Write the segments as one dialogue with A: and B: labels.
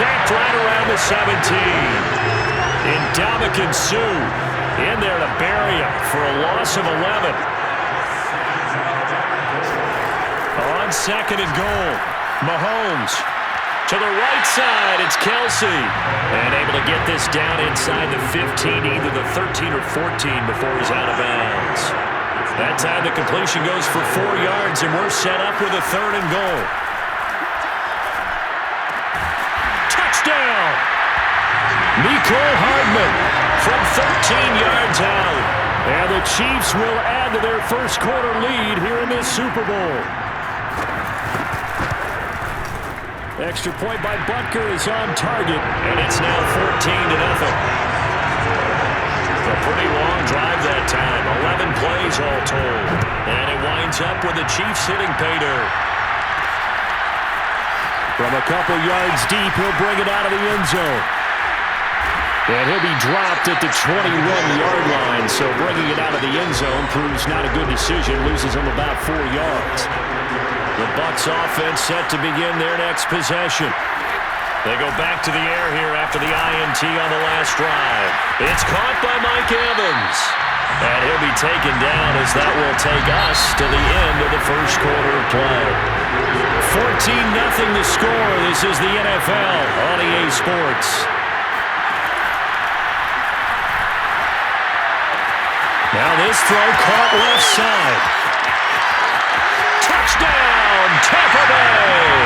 A: sacked right around the 17. Ndamukong Suh in there to bury him for a loss of 11. On 2nd and goal, Mahomes to the right side. It's Kelsey. And able to get this down inside the 15, either the 13 or 14 before he's out of bounds. That time the completion goes for 4 yards, and we're set up with a 3rd and goal. Touchdown! Mecole Hardman from 13 yards out. And the Chiefs will add to their first quarter lead here in this Super Bowl. Extra point by Butker is on target, and it's now 14-0. A pretty long drive that time, 11 plays all told. And it winds up with the Chiefs hitting pay dirt. From a couple yards deep, he'll bring it out of the end zone. And he'll be dropped at the 21-yard line, so bringing it out of the end zone proves not a good decision, loses him about 4 yards. The Bucs offense set to begin their next possession. They go back to the air here after the INT on the last drive. It's caught by Mike Evans. And he'll be taken down as that will take us to the end of the first quarter of play. 14-0 the score. This is the NFL on EA Sports. Now this throw caught left side. Touchdown, Tampa Bay!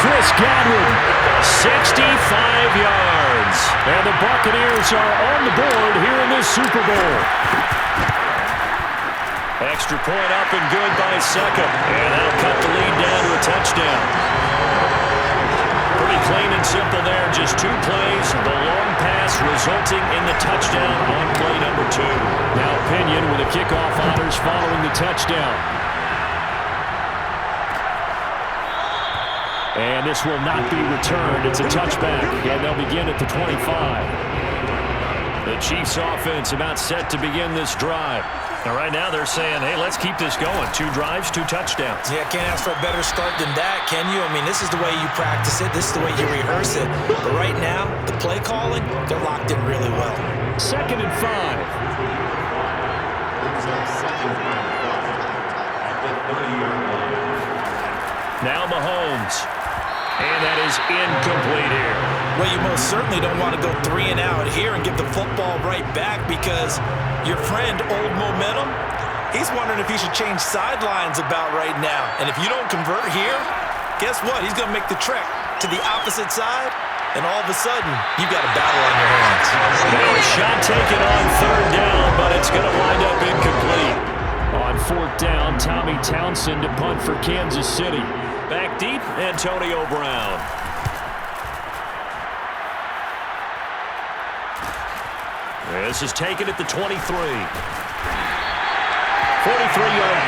A: Chris Godwin, 65 yards. And the Buccaneers are on the board here in this Super Bowl. Extra point up and good by Second. And that'll cut the lead down to a touchdown. Pretty clean and simple there. Just 2 plays. The long pass resulting in the touchdown on play number 2. Now Pinion with the kickoff honors following the touchdown. And this will not be returned. It's a touchback, and they'll begin at the 25. The Chiefs offense about set to begin this drive. Now right now they're saying, hey, let's keep this going. 2 drives, 2 touchdowns.
B: Yeah, can't ask for a better start than that, can you? I mean, this is the way you practice it. This is the way you rehearse it. But right now, the play calling, they're locked in really well.
A: 2nd and 5. Now Mahomes. And that is incomplete here.
B: Well, you most certainly don't want to go 3 and out here and give the football right back because your friend, Old Momentum, he's wondering if he should change sidelines about right now. And if you don't convert here, guess what? He's going to make the trek to the opposite side, and all of a sudden, you've got a battle on your hands.
A: Now a shot taken on 3rd down, but it's going to wind up incomplete. On 4th down, Tommy Townsend to punt for Kansas City. Back deep, Antonio Brown. This is taken at the 23. 43-yard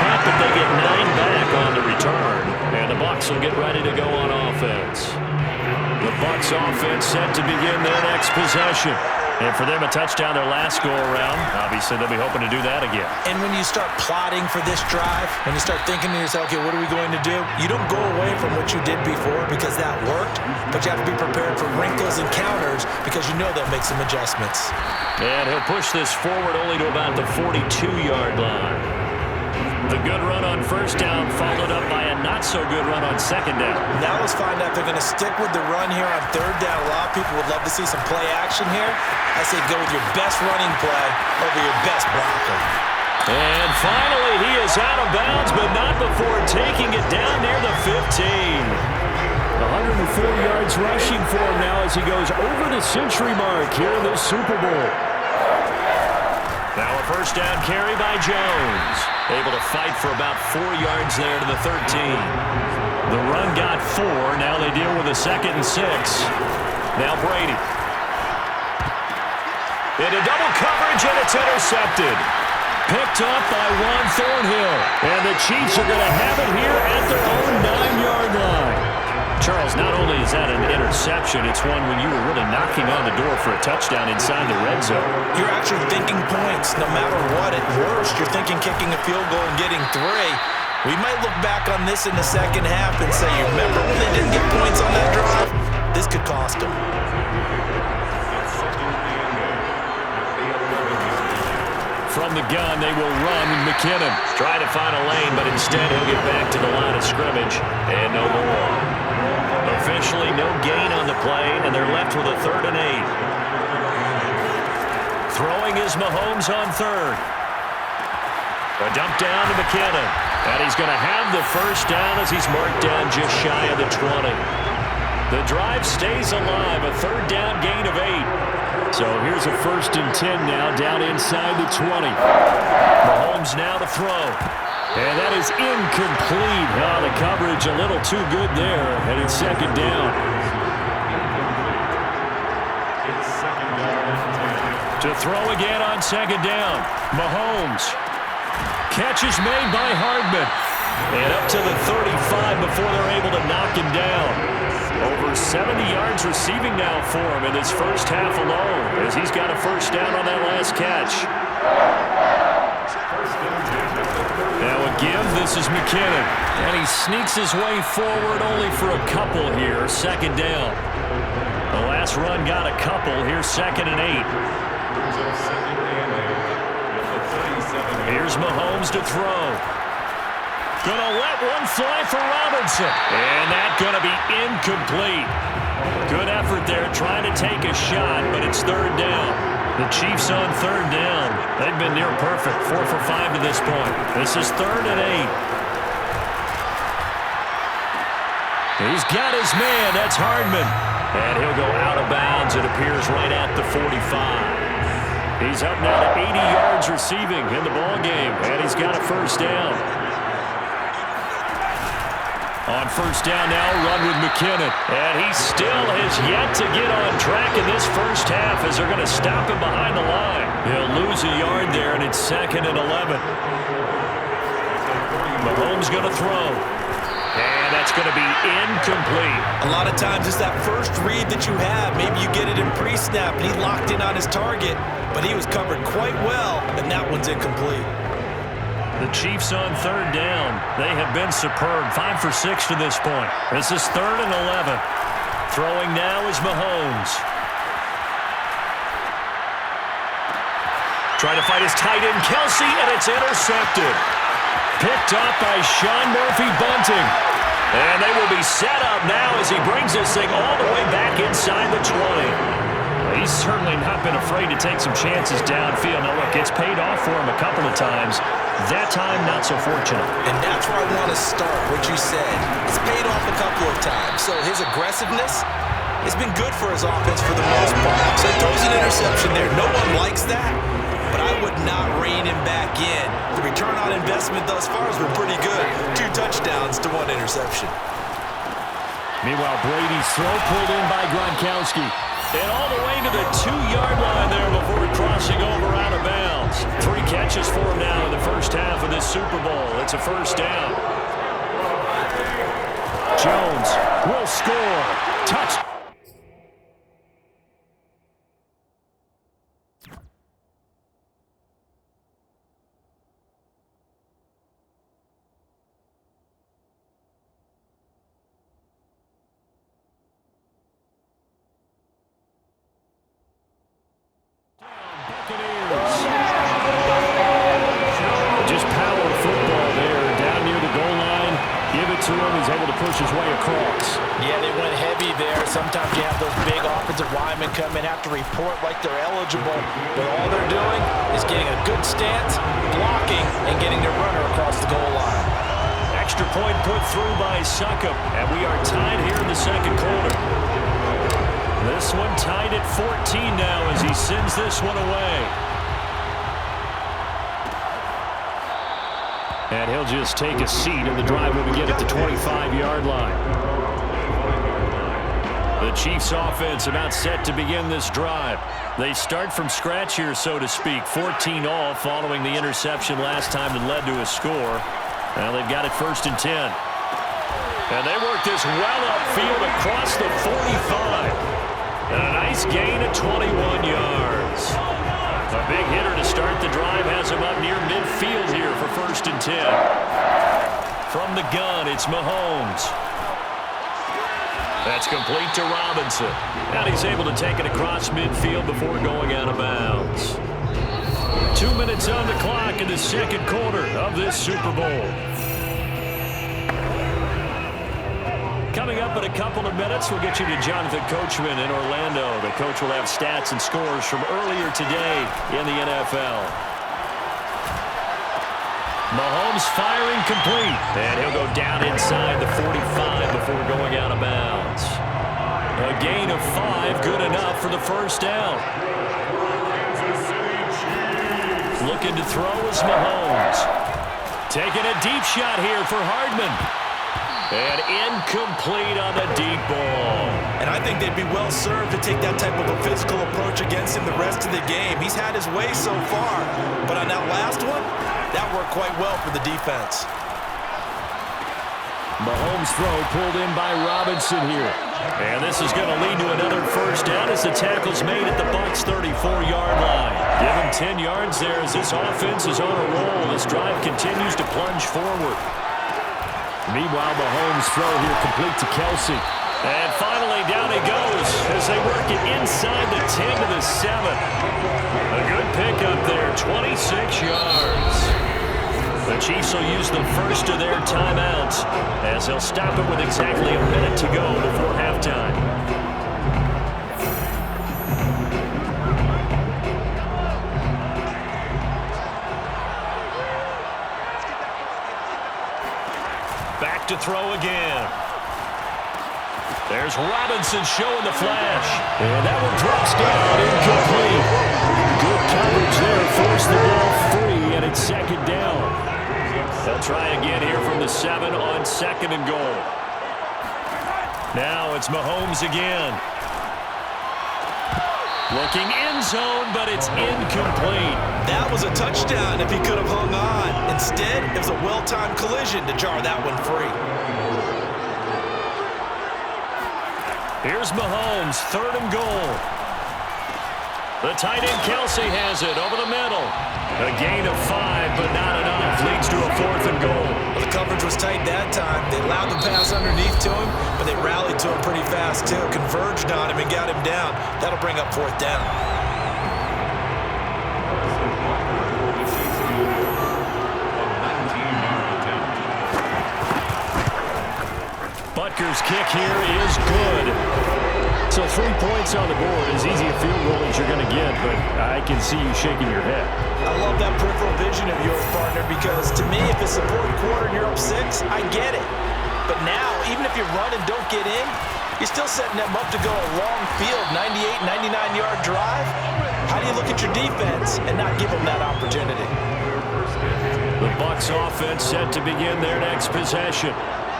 A: punt, but they get 9 back on the return. And the Bucs will get ready to go on offense. The Bucs offense set to begin their next possession. And for them, a touchdown their last go-around. Obviously, they'll be hoping to do that again.
B: And when you start plotting for this drive, when you start thinking to yourself, okay, what are we going to do? You don't go away from what you did before because that worked, but you have to be prepared for wrinkles and counters because you know they'll make some adjustments.
A: And he'll push this forward only to about the 42-yard line. The good run on 1st down followed up by a not-so-good run on 2nd down.
B: Now let's find out if they're going to stick with the run here on 3rd down. A lot of people would love to see some play action here. I say go with your best running play over your best blocker.
A: And finally, he is out of bounds, but not before taking it down near the 15. 104 yards rushing for him now as he goes over the century mark here in this Super Bowl. Now a 1st down carry by Jones. Able to fight for about 4 yards there to the 13. The run got 4. Now they deal with a 2nd and 6. Now Brady. Into double coverage, and it's intercepted. Picked up by Juan Thornhill. And the Chiefs are going to have it here at their own 9-yard line. Charles, not only is that an interception, it's one when you were really knocking on the door for a touchdown inside the red zone.
B: You're actually thinking points no matter what. At worst, you're thinking kicking a field goal and getting 3. We might look back on this in the second half and say, you remember when they didn't get points on that drive? this could cost him.
A: From the gun, they will run with McKinnon. Trying to find a lane, but instead he'll get back to the line of scrimmage. And no more. Officially no gain on the play, and they're left with a 3rd and 8. Throwing is Mahomes on 3rd. A dump down to McKinnon. And he's going to have the first down as he's marked down just shy of the 20. The drive stays alive, a 3rd down gain of 8. So here's a 1st and 10 now down inside the 20. Mahomes now to throw. And that is incomplete. Oh, the coverage a little too good there. And it's 2nd down. To throw again on 2nd down. Mahomes. Catch is made by Hardman. And up to the 35 before they're able to knock him down. Over 70 yards receiving now for him in his first half alone as he's got a 1st down on that last catch. Now again, this is McKinnon. And he sneaks his way forward only for a couple here. 2nd down. The last run got a couple. Here's 2nd and 8. Here's Mahomes to throw. Gonna let one fly for Robinson. And that's gonna be incomplete. Good effort there trying to take a shot, but it's 3rd down. The Chiefs on 3rd down. They've been near perfect. 4 for 5 to this point. This is 3rd and 8. He's got his man. That's Hardman. And he'll go out of bounds, it appears, right at the 45. He's up now to 80 yards receiving in the ballgame, and he's got a 1st down. On 1st down now, run with McKinnon. And he still has yet to get on track in this first half as they're going to stop him behind the line. He'll lose a yard there, and it's 2nd and 11. Mahomes going to throw. And that's going to be incomplete.
B: A lot of times it's that first read that you have. Maybe you get it in pre-snap, and he locked in on his target, but he was covered quite well, and that one's incomplete.
A: The Chiefs on 3rd down. They have been superb. 5 for 6 to this point. This is 3rd and 11. Throwing now is Mahomes. Trying to fight his tight end, Kelsey, and it's intercepted. Picked up by Sean Murphy-Bunting. And they will be set up now as he brings this thing all the way back inside the 20. He's certainly not been afraid to take some chances downfield. Now, look, it's paid off for him a couple of times. That time, not so fortunate.
B: And that's where I want to start, what you said. It's paid off a couple of times. So his aggressiveness has been good for his offense for the most part. So he throws an interception there. No one likes that, but I would not rein him back in. The return on investment thus far has been pretty good. 2 touchdowns to 1 interception.
A: Meanwhile, Brady's throw pulled in by Gronkowski. And all the way to the 2-yard line there before crossing over out of bounds. 3 catches for him now in the first half of this Super Bowl. It's a 1st down. Jones will score. Touchdown. Just power football there, down near the goal line. Give it to him. He's able to push his way across.
B: Yeah, they went heavy there. Sometimes you have those big offensive linemen come in, have to report like they're eligible, but all they're doing is getting a good stance, blocking, and getting their runner across the goal line.
A: Extra point put through by Succop, and we are tied here in the 2nd quarter. This one tied at 14 now as he sends this one away. And he'll just take a seat, and the drive will begin at the 25-yard line. The Chiefs offense about set to begin this drive. They start from scratch here, so to speak. 14 all following the interception last time that led to a score. Now they've got it 1st and 10. And they work this well upfield across the 45. And a nice gain of 21 yards. A big hitter to start the drive has him up near midfield here for 1st and 10. From the gun, it's Mahomes. That's complete to Robinson. And he's able to take it across midfield before going out of bounds. 2 minutes on the clock in the second quarter of this Super Bowl. Coming up in a couple of minutes, we'll get you to Jonathan Coachman in Orlando. The coach will have stats and scores from earlier today in the NFL. Mahomes firing complete. And he'll go down inside the 45 before going out of bounds. A gain of 5, good enough for the first down. Looking to throw is Mahomes. Taking a deep shot here for Hardman. And incomplete on the deep ball.
B: And I think they'd be well served to take that type of a physical approach against him the rest of the game. He's had his way so far. But on that last one, that worked quite well for the defense.
A: Mahomes' throw pulled in by Robinson here. And this is going to lead to another first down as the tackle's made at the Bucs' 34-yard line. Give him 10 yards there as this offense is on a roll. This drive continues to plunge forward. Meanwhile, Mahomes' throw here complete to Kelsey. And finally, down he goes as they work it inside the 10 to the 7. A good pickup there, 26 yards. The Chiefs will use the first of their timeouts as they'll stop it with exactly a minute to go before halftime. Back to throw again. There's Robinson showing the flash. And that one drops down, incomplete. Good coverage there, forced the ball free, and it's second down. They'll try again here from the 7 on second and goal. Now it's Mahomes again. Looking end zone, but it's incomplete.
B: That was a touchdown if he could have hung on. Instead, it was a well-timed collision to jar that one free.
A: Here's Mahomes, third and goal. The tight end Kelsey has it over the middle. A gain of 5, but not enough. Leads to a fourth and goal.
B: Well, the coverage was tight that time. They allowed the pass underneath to him, but they rallied to him pretty fast, too. Converged on him and got him down. That'll bring up fourth down.
A: Butker's kick here is good. So 3 points on the board, as easy a field goal as you're going to get, but I can see you shaking your head.
B: I love that peripheral vision of yours, partner, because to me, if it's the fourth quarter and you're up 6, I get it. But now, even if you run and don't get in, you're still setting them up to go a long field, 98, 99-yard drive. How do you look at your defense and not give them that opportunity?
A: The Bucs offense set to begin their next possession.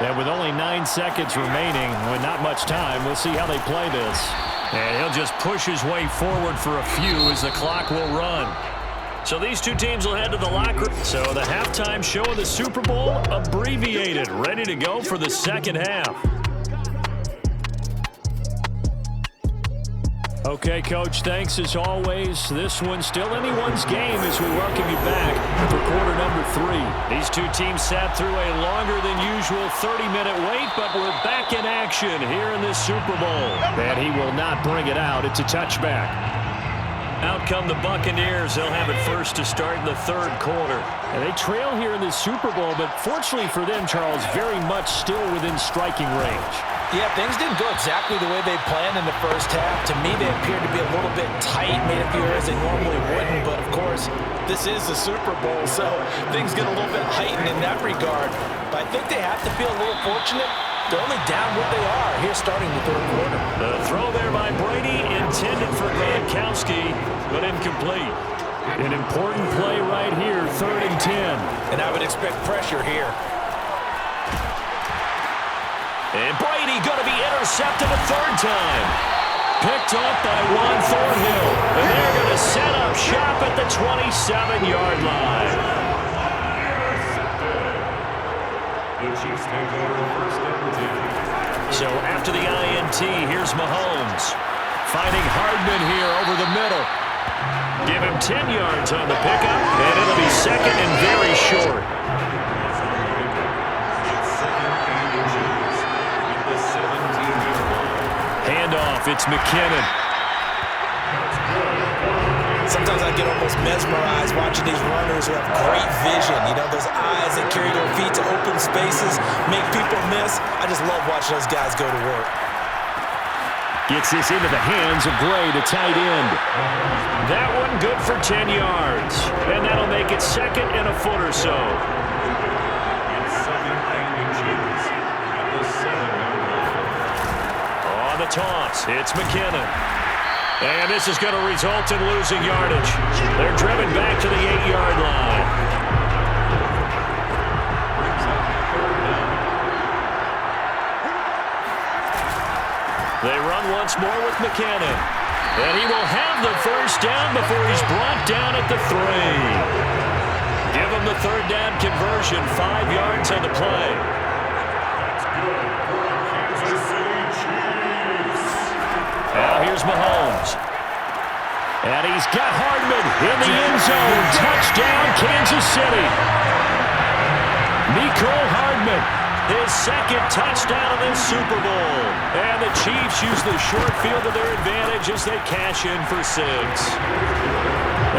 A: And with only 9 seconds remaining, with not much time, we'll see how they play this. And he'll just push his way forward for a few as the clock will run. So these two teams will head to the locker room. So the halftime show of the Super Bowl, abbreviated, ready to go for the second half. Okay, Coach, thanks as always. This one's still anyone's game as we welcome you back for quarter number 3. These two teams sat through a longer than usual 30-minute wait, but we're back in action here in this Super Bowl. And he will not bring it out. It's a touchback. Out come the Buccaneers. They'll have it first to start in the third quarter. And they trail here in this Super Bowl, but fortunately for them, Charles, very much still within striking range.
B: Yeah, things didn't go exactly the way they planned in the first half. To me, they appeared to be a little bit tight, made a few errors they normally wouldn't. But, of course, this is the Super Bowl, so things get a little bit heightened in that regard. But I think they have to feel a little fortunate. They're only down what they are here starting the third quarter.
A: The throw there by Brady, intended for Gronkowski, but incomplete. An important play right here, 3rd and 10.
B: And I would expect pressure here.
A: And Brady going to be intercepted a third time. Picked off by Juan Thornhill. And they're going to set up shop at the 27-yard line.
C: The Chiefs take over first and 10.
A: So after the INT, here's Mahomes. Finding Hardman here over the middle. Give him 10 yards on the pickup. And it'll be second and very short. off. It's McKinnon.
B: Sometimes I get almost mesmerized watching these runners who have great vision. You know, those eyes that carry their feet to open spaces, make people miss. I just love watching those guys go to work.
A: Gets this into the hands of Gray, the tight end. That one good for 10 yards. And that'll make it second and a foot or so.
C: It's second and inches at the 7-yard line.
A: On the toss, it's McKinnon. And this is going to result in losing yardage. They're driven back to the 8-yard line. They run once more with McKinnon. And he will have the first down before he's brought down at the 3. Give him the third down conversion, 5 yards on the play.
C: That's good for the Kansas City Chiefs.
A: Now here's Mahomes. And he's got Hardman in the end zone. Touchdown, Kansas City. Mecole Hardman, his second touchdown of this Super Bowl. And the Chiefs use the short field to their advantage as they cash in for 6.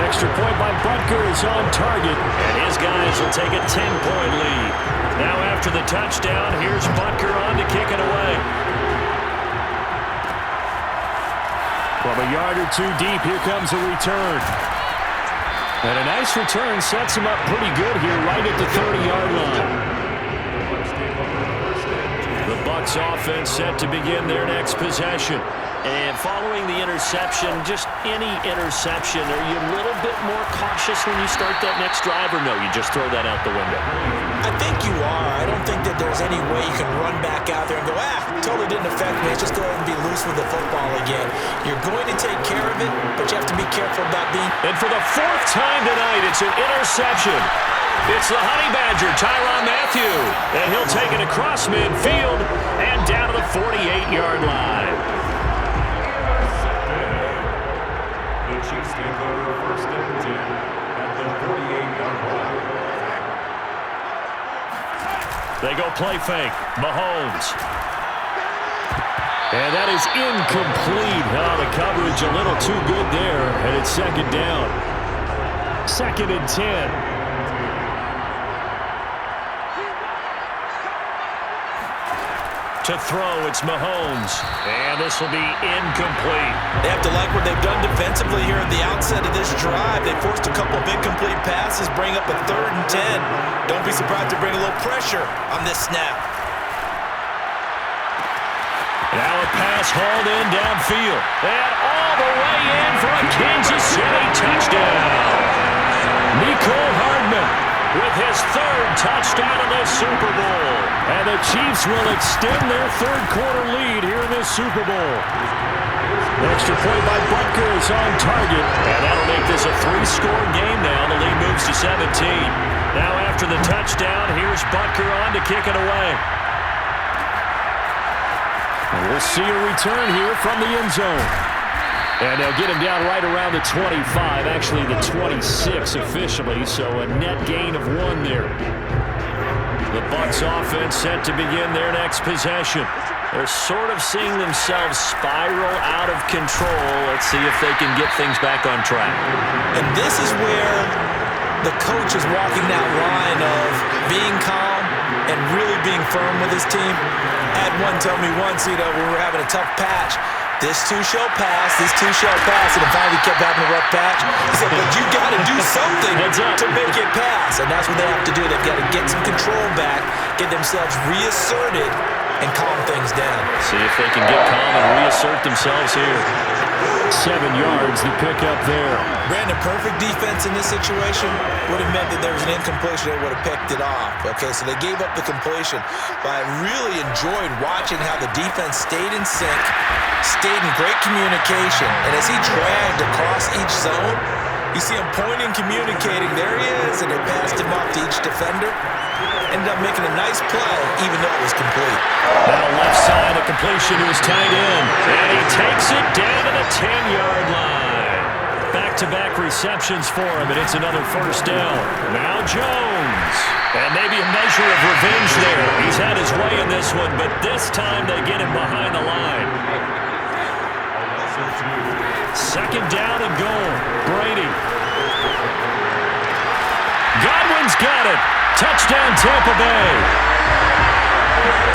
A: Extra point by Butker is on target, and his guys will take a 10-point lead. Now after the touchdown, here's Butker on to kick it away. From a yard or two deep, here comes a return. And a nice return sets him up pretty good here right at the 30-yard line. The Bucs offense set to begin their next possession. And following the interception, just any interception, are you a little bit more cautious when you start that next drive, or no, you just throw that out the window?
B: I think you are. I don't think that there's any way you can run back out there and go, totally didn't affect me. Let's just go ahead and be loose with the football again. You're going to take care of it, but you have to be careful about being...
A: And for the 4th time tonight, it's an interception. It's the Honey Badger, Tyrann Mathieu. And he'll take it across midfield and down to the 48-yard line.
C: The Chiefs take over first and 10 at the 48-yard line.
A: They go play fake. Mahomes. And that is incomplete. Oh, the coverage a little too good there. And it's second down. 2nd and 10. To throw, it's Mahomes. And this will be incomplete.
B: They have to like what they've done defensively here at the outset of this drive. They forced a couple of incomplete passes, bring up a 3rd and 10. Don't be surprised to bring a little pressure on this snap.
A: Now a pass hauled in downfield. And all the way in for a Kansas City touchdown. Mecole Hardman with his 3rd touchdown of the Super Bowl. And the Chiefs will extend their 3rd quarter lead here in this Super Bowl. Extra point by Butker is on target. And that'll make this a 3-score game now. The lead moves to 17. Now after the touchdown, here's Butker on to kick it away. And we'll see a return here from the end zone. And they'll get him down right around the 25, actually the 26 officially, so a net gain of 1 there. The Bucs offense set to begin their next possession. They're sort of seeing themselves spiral out of control. Let's see if they can get things back on track.
B: And this is where the coach is walking that line of being calm and really being firm with his team. I had one tell me once, we were having a tough patch. This too shall pass, this too shall pass. And finally kept having a rough patch. He said, but you got to do something to make it pass. And that's what they have to do. They've got to get some control back, get themselves reasserted, and calm things down.
A: See if they can get calm and reassert themselves here. 7 yards, the pickup there.
B: Brandon, perfect defense in this situation would have meant that there was an incompletion that would have picked it off. Okay, so they gave up the completion. But I really enjoyed watching how the defense stayed in sync, stayed in great communication. And as he dragged across each zone, you see him pointing, communicating. There he is, and they passed him off to each defender. Ended up making a nice play, even though it was complete.
A: Now left side, a completion to his tight end. And he takes it down to the 10-yard line. Back-to-back receptions for him, and it's another first down. Now Jones. And maybe a measure of revenge there. He's had his way in this one, but this time they get him behind the line. Second down and goal. Brady. Godwin's got it. Touchdown, Tampa Bay.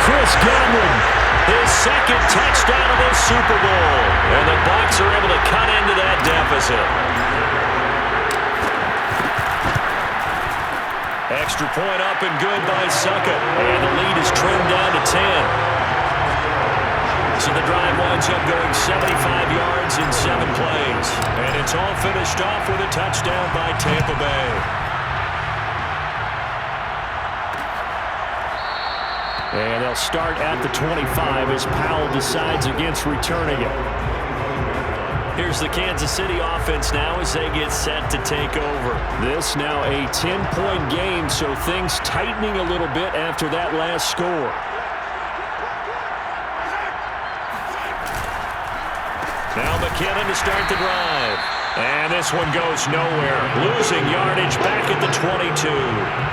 A: Chris Godwin, his second touchdown of the Super Bowl. And the Bucs are able to cut into that deficit. Extra point up and good by Succa. And the lead is trimmed down to 10. So the drive winds up going 75 yards in 7 plays. And it's all finished off with a touchdown by Tampa Bay. And they'll start at the 25 as Powell decides against returning it. Here's the Kansas City offense now as they get set to take over. This now a 10-point game, so things tightening a little bit after that last score. Now McKinnon to start the drive. And this one goes nowhere. Losing yardage back at the 22.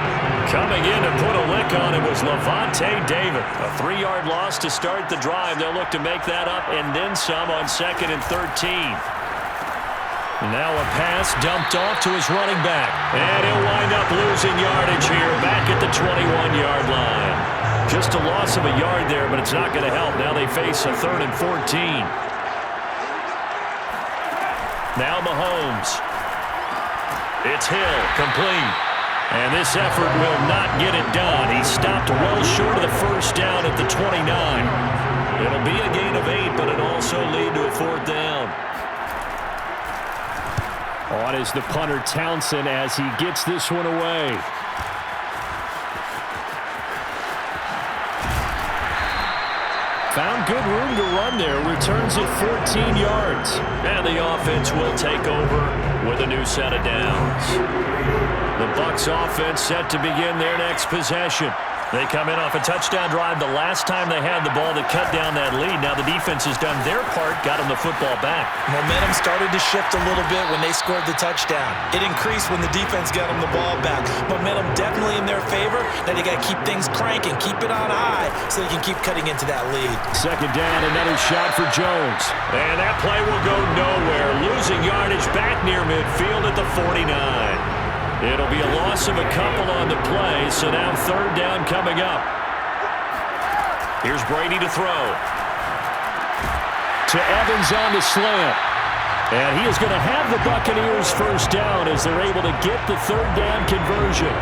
A: Coming in to put a lick on it was Levante David. A 3-yard loss to start the drive. They'll look to make that up and then some on 2nd and 13. Now a pass dumped off to his running back. And he'll wind up losing yardage here back at the 21-yard line. Just a loss of a yard there, but it's not going to help. Now they face a 3rd and 14. Now Mahomes. It's Hill, complete. And this effort will not get it done. He stopped well short of the first down at the 29. It'll be a gain of 8, but it also lead to a 4th down. On is the punter Townsend as he gets this one away. Found good room to run there. Returns it 14 yards. And the offense will take over with a new set of downs. The Bucs offense set to begin their next possession. They come in off a touchdown drive the last time they had the ball to cut down that lead. Now the defense has done their part, got them the football back. Momentum started to shift a little bit when they scored the touchdown. It increased when the defense got them the ball back. Momentum definitely in their favor. Now they got to keep things cranking, keep it on high so they can keep cutting into that lead. Second down, another shot for Jones. And that play will go nowhere. Losing yardage back near midfield at the 49. It'll be a loss of a couple on the play, so now 3rd down coming up. Here's Brady to throw. To Evans on the slant. And he is going to have the Buccaneers first down as they're able to get the 3rd down conversion.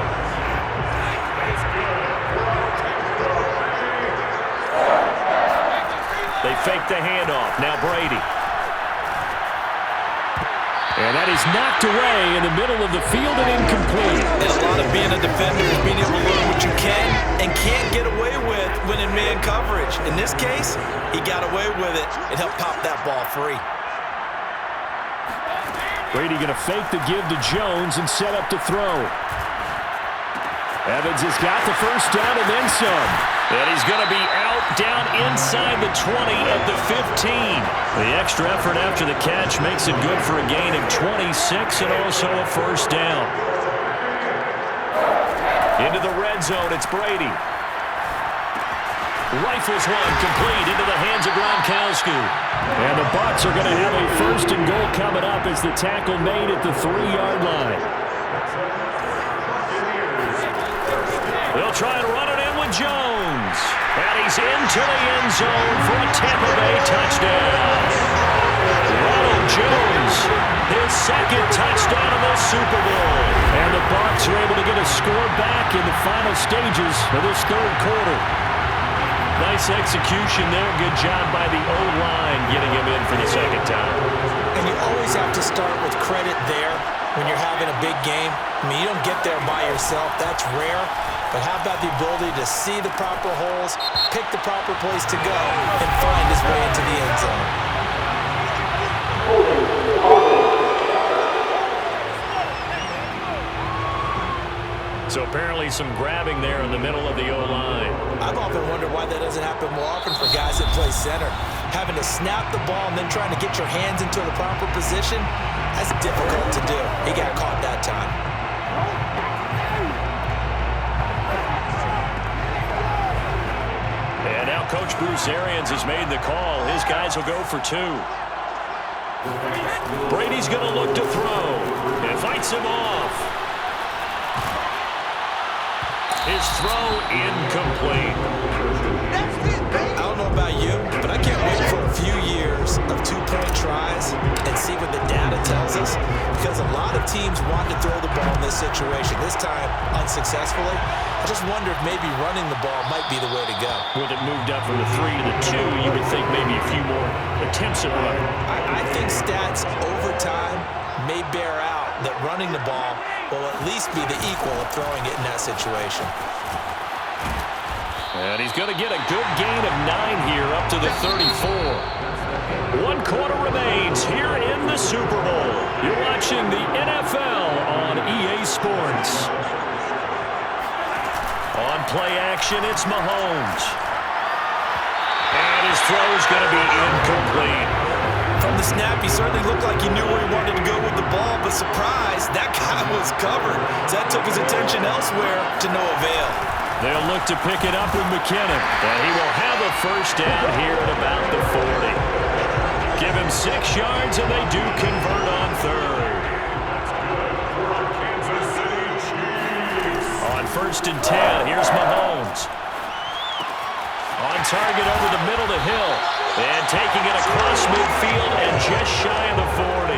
A: They fake the handoff. Now Brady. And that is knocked away in the middle of the field and incomplete. And a lot of being a defender is being able to learn what you can and can't get away with when in man coverage. In this case, he got away with it and helped pop that ball free. Brady going to fake the give to Jones and set up to throw. Evans has got the first down and then some. And he's going to be out down inside the 20 at the 15. The extra effort after the catch makes it good for a gain of 26 and also a first down. Into the red zone, it's Brady. Rifles one complete into the hands of Gronkowski. And the Bucs are going to have a 1st and goal coming up as the tackle made at the 3-yard line. They'll try and run it in with Jones. And he's into the end zone for a Tampa Bay touchdown. Ronald Jones, his 2nd touchdown of the Super Bowl. And the Bucs are able to get a score back in the final stages of this 3rd quarter. Nice execution there. Good job by the O-line getting him in for the 2nd time. And you always have to start with credit there when you're having a big game. I mean, you don't get there by yourself. That's rare. But how about the ability to see the proper holes, pick the proper place to go, and find his way into the end zone? So apparently some grabbing there in the middle of the O-line. I've often wondered why that doesn't happen more often for guys that play center. Having to snap the ball and then trying to get your hands into the proper position, that's difficult to do. He got caught that time. And now Coach Bruce Arians has made the call. His guys will go for 2. Brady's going to look to throw. And fights him off. His throw incomplete.
B: I don't know about you, but I can't wait for a few years of two-point tries and see what the data tells us, because a lot of teams want to throw the ball in this situation, this time unsuccessfully. I just wonder if maybe running the ball might be the way to go.
A: With it moved up from the 3 to the 2, you would think maybe a few more attempts at running.
B: I think stats over time may bear out that running the ball will at least be the equal of throwing it in that situation.
A: And he's going to get a good gain of 9 here up to the 34. 1 quarter remains here in the Super Bowl. You're watching the NFL on EA Sports. On play action, it's Mahomes. And his throw is going to be incomplete.
B: From the snap, he certainly looked like he knew where he wanted to go with the ball, but surprise, that guy was covered. So that took his attention elsewhere to no avail.
A: They'll look to pick it up with McKinnon. And he will have a first down here at about the 40. Give him 6 yards, and they do convert on third. On 1st and 10, here's Mahomes. On target over the middle to Hill. And taking it across midfield and just shy of the 40.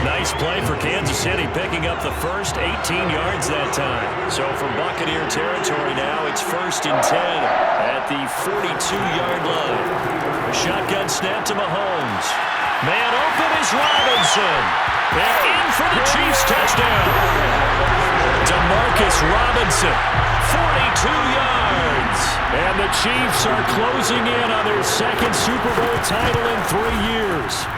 A: Nice play for Kansas City, picking up the first 18 yards that time. So from Buccaneer territory now, it's 1st and 10 at the 42-yard line. A shotgun snap to Mahomes. Man open is Robinson. And in for the Chiefs touchdown. DeMarcus Robinson, 42 yards. And the Chiefs are closing in on their 2nd Super Bowl title in 3 years.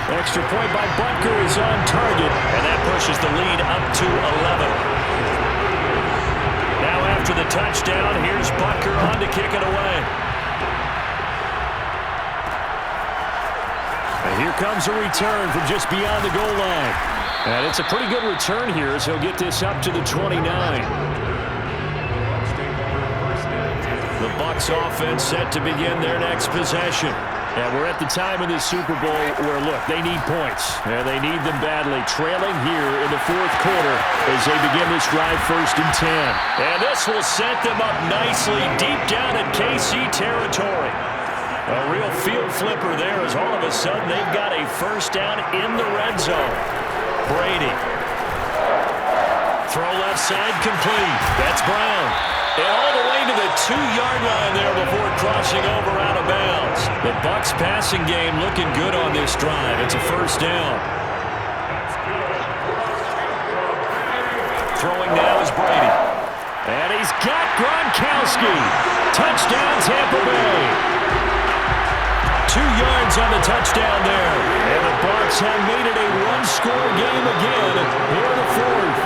A: Extra point by Butker is on target, and that pushes the lead up to 11. Now after the touchdown, here's Butker on to kick it away. And here comes a return from just beyond the goal line. And it's a pretty good return here as he'll get this up to the 29. The Bucs offense set to begin their next possession. And we're at the time in the Super Bowl where, look, they need points. And they need them badly. Trailing here in the 4th quarter as they begin this drive 1st and 10. And this will set them up nicely deep down in KC territory. A real field flipper there as all of a sudden they've got a first down in the red zone. Brady. Throw left side complete. That's Brown. And all the way to the 2-yard line there before crossing over out of bounds. The Bucs passing game looking good on this drive. It's a first down. Throwing now is Brady. And he's got Gronkowski. Touchdown Tampa Bay. 2 yards on the touchdown there. And the Bucs have made it a 1-score game again here in the 4th.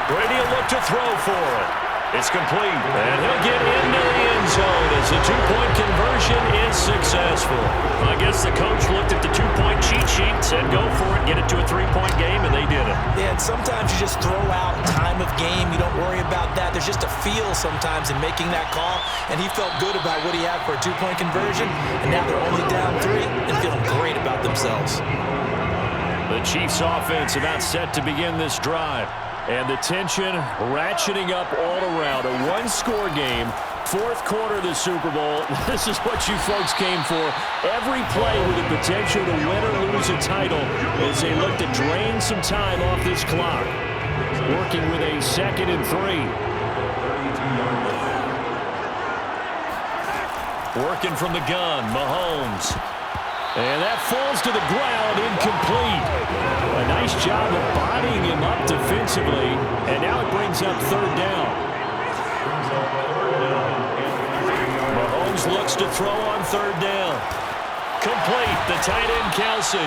A: Brady will look to throw for it. It's complete, and he'll get into the end zone as the 2-point conversion is successful. I guess the coach looked at the 2-point cheat sheet, said go for it, get it to a 3-point game, and they did it.
B: Yeah, and sometimes you just throw out time of game. You don't worry about that. There's just a feel sometimes in making that call, and he felt good about what he had for a 2-point conversion, and now they're only down 3 and feeling great about themselves.
A: The Chiefs offense about set to begin this drive. And the tension ratcheting up all around. A 1-score game, 4th quarter of the Super Bowl. This is what you folks came for. Every play with the potential to win or lose a title as they look to drain some time off this clock. Working with a 2nd and 3. Working from the gun, Mahomes. And that falls to the ground, incomplete. A nice job of bodying him up defensively, and now it brings up 3rd down. Mahomes looks to throw on 3rd down. Complete, the tight end Kelsey.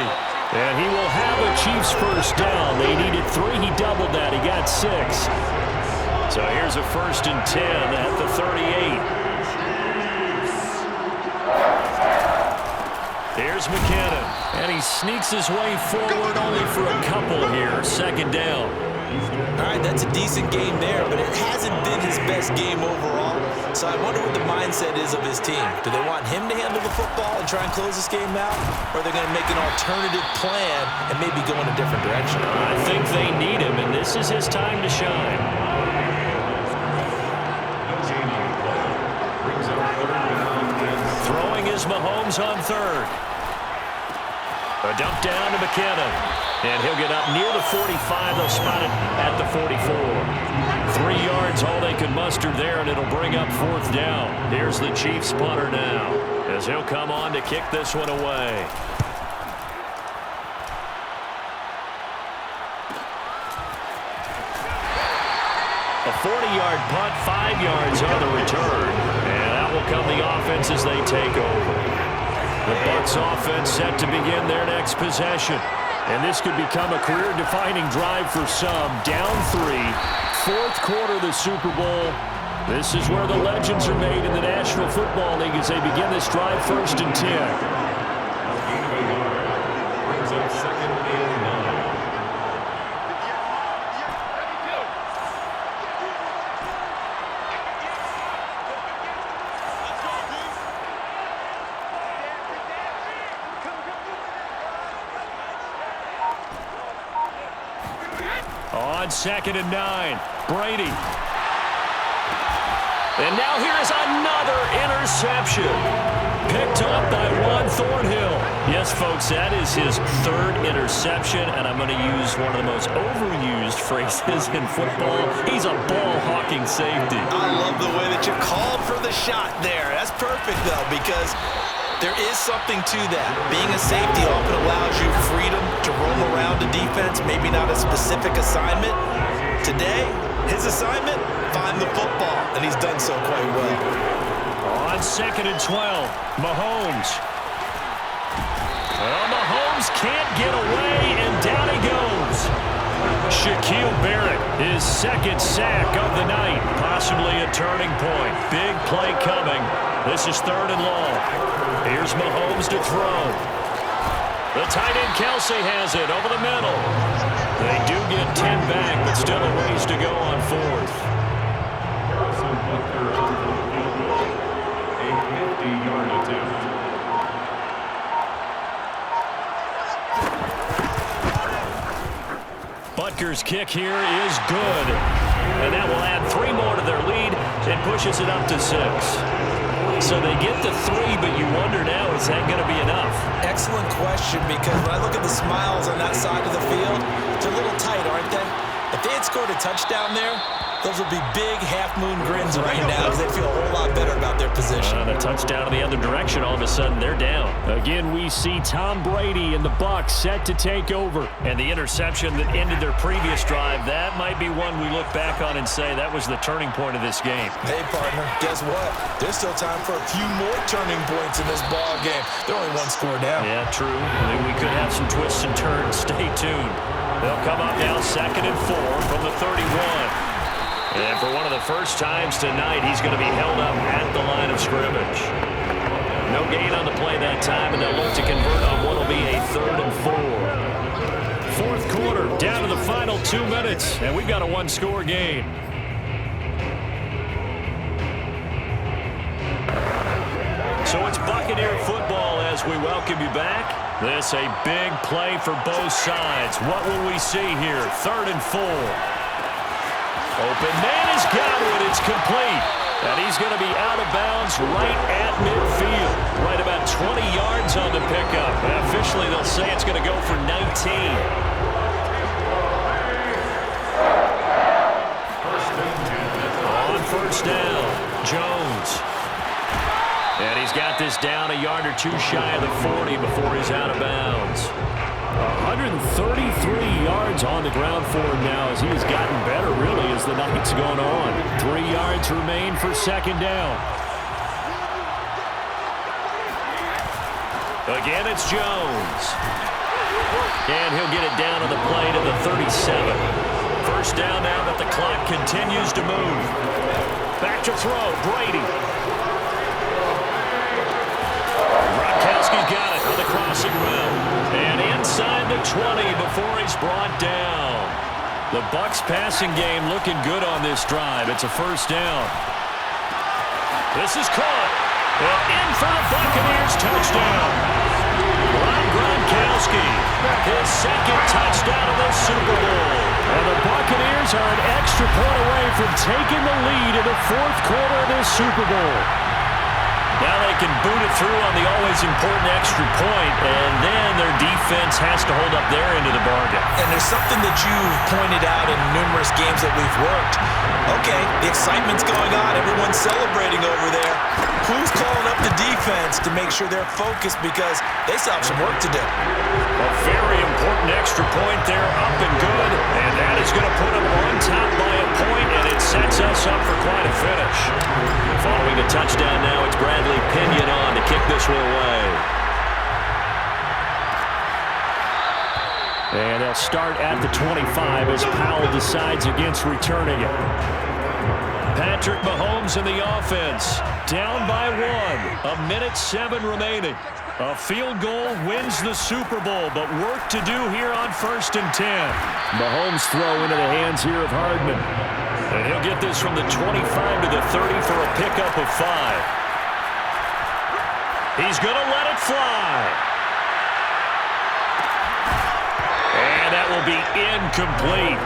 A: And he will have a Chiefs first down. They needed 3, he doubled that, he got 6. So here's a 1st and 10 at the 38. Here's McKinnon, and he sneaks his way forward only for a couple here. 2nd down.
B: All right, that's a decent game there, but it hasn't within his best game overall. So I wonder what the mindset is of his team. Do they want him to handle the football and try and close this game out? Or are they going to make an alternative plan and maybe go in a different direction?
A: I think they need him, and this is his time to shine. Throwing is Mahomes on third. A dump down to McKinnon. And he'll get up near the 45. They'll spot it at the 44. 3 yards, all they could muster there, and it'll bring up fourth down. Here's the Chiefs punter now, as he'll come on to kick this one away. A 40-yard punt, 5 yards on the return. And out will come the offense as they take over. The Bucs offense set to begin their next possession. And this could become a career-defining drive for some. Down 3, fourth quarter of the Super Bowl. This is where the legends are made in the National Football League as they begin this drive 1st and 10.
C: Brings up 2nd and 9.
A: On 2nd and 9, Brady. And now here is another interception. Picked up by Juan Thornhill. Yes, folks, that is his 3rd interception, and I'm going to use one of the most overused phrases in football. He's a ball-hawking safety.
B: I love the way that you called for the shot there. That's perfect, though, because there is something to that. Being a safety often allows you freedom to roam around the defense, maybe not a specific assignment. Today, his assignment, find the football, and he's done so quite well.
A: On 2nd and 12, Mahomes. Well, Mahomes can't get away, and down he goes. Shaquille Barrett, his 2nd sack of the night, possibly a turning point. Big play coming. This is 3rd and long. Here's Mahomes to throw. The tight end Kelsey has it over the middle. They do get 10 back, but still a ways to go on 4th.
C: Harrison Butker on the field goal. A 50-yard attempt.
A: Butker's kick here is good. And that will add 3 more to their lead and pushes it up to 6. So they get the 3, but you wonder now, is that going to be enough?
B: Excellent question, because when I look at the smiles on that side of the field, they're a little tight, aren't they? If they had scored a touchdown there, those would be big half-moon grins right now because they'd feel a whole lot better about their position.
A: The touchdown in the other direction, all of a sudden they're down. Again, we see Tom Brady and the Bucs set to take over. And the interception that ended their previous drive, that might be one we look back on and say that was the turning point of this game.
B: Hey, partner, guess what? There's still time for a few more turning points in this ball game. They're only 1 score down.
A: Yeah, true. I mean, we could have some twists and turns. Stay tuned. They'll come up now 2nd and 4 from the 31. And for one of the first times tonight, he's going to be held up at the line of scrimmage. No gain on the play that time, and they'll look to convert on what will be a 3rd and 4. Fourth quarter, down to the final 2 minutes, and we've got a 1-score game. So it's Buccaneer football as we welcome you back. This a big play for both sides. What will we see here? 3rd and 4. Open man has got it. It's complete. And he's going to be out of bounds right at midfield. Right about 20 yards on the pickup. And officially, they'll say it's going to go for 19. On 1st down, Jones. And he's got this down a yard or 2 shy of the 40 before he's out of bounds. 133 yards on the ground for him now as he has gotten better, really, as the night's gone on. 3 yards remain for 2nd down. Again, it's Jones. And he'll get it down on the play to the 37. 1st down now, but the clock continues to move. Back to throw, Brady. Gronkowski's got it on the crossing route. And inside the 20 before he's brought down. The Bucs passing game looking good on this drive. It's a first down. This is caught. And in for the Buccaneers touchdown. Rob Gronkowski, his second touchdown of the Super Bowl. And the Buccaneers are an extra point away from taking the lead in the fourth quarter of this Super Bowl. Now they can boot it through on the always important extra point, and then their defense has to hold up their end of the bargain.
B: And there's something that you've pointed out in numerous games that we've worked. Okay, the excitement's going on. Everyone's celebrating over there. Who's calling up the defense to make sure they're focused because they still have some work to do?
A: A very important extra point there, up and good, and that is going to put them on top by a point, and it sets us up for quite a finish. Following a touchdown now, it's Bradley Pinion on to kick this one away. And they'll start at the 25 as Powell decides against returning it. Patrick Mahomes in the offense, down by 1, 1:07 remaining. A field goal wins the Super Bowl, but work to do here on 1st and 10. Mahomes throw into the hands here of Hardman. And he'll get this from the 25 to the 30 for a pickup of 5. He's going to let it fly. And that will be incomplete.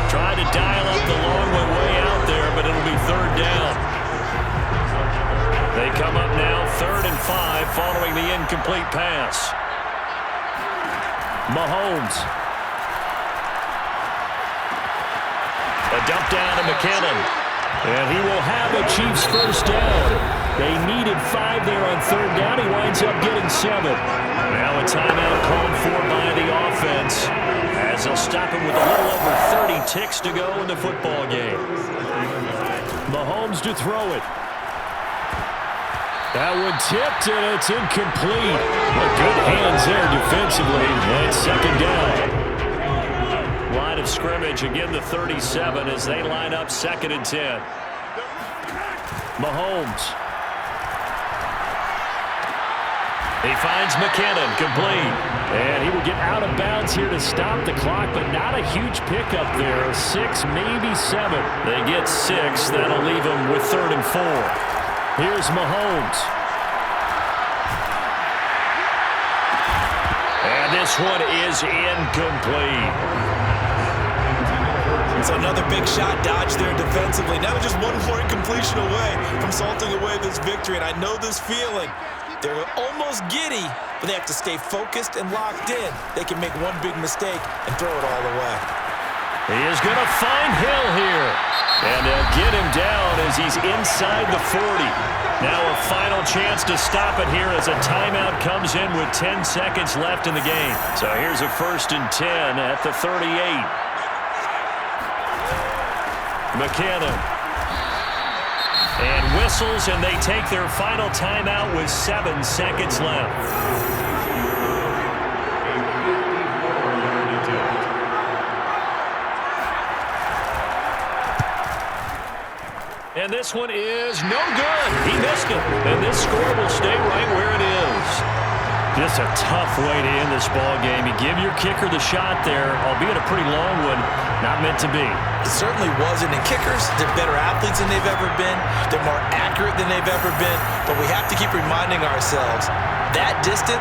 A: Tried to dial up the long way out there, but it'll be 3rd down. They come up now 3rd and 5 following the incomplete pass. Mahomes. A dump down to McKinnon. And he will have a Chiefs first down. They needed 5 there on 3rd down. He winds up getting 7. Now a timeout called for by the offense as they'll stop him with a little over 30 ticks to go in the football game. Mahomes to throw it. That one tipped, and it's incomplete. But good hands there defensively, and 2nd down. Line of scrimmage, again the 37 as they line up 2nd and 10. Mahomes. He finds McKinnon, complete. And he will get out of bounds here to stop the clock, but not a huge pickup there. 6, maybe 7. They get 6. That'll leave them with 3rd and 4. Here's Mahomes. And this one is incomplete.
B: So another big shot dodged there defensively. Now they're just one more incompletion away from salting away this victory. And I know this feeling. They're almost giddy, but they have to stay focused and locked in. They can make one big mistake and throw it all away.
A: He is going to find Hill here. And they'll get him down as he's inside the 40. Now a final chance to stop it here as a timeout comes in with 10 seconds left in the game. So here's a 1st and 10 at the 38. McKinnon. And whistles, and they take their final timeout with 7 seconds left. And this one is no good. He missed it. And this score will stay right where it is. Just a tough way to end this ball game. You give your kicker the shot there, albeit a pretty long one, not meant to be.
B: It certainly wasn't. And kickers, they're better athletes than they've ever been. They're more accurate than they've ever been. But we have to keep reminding ourselves that distance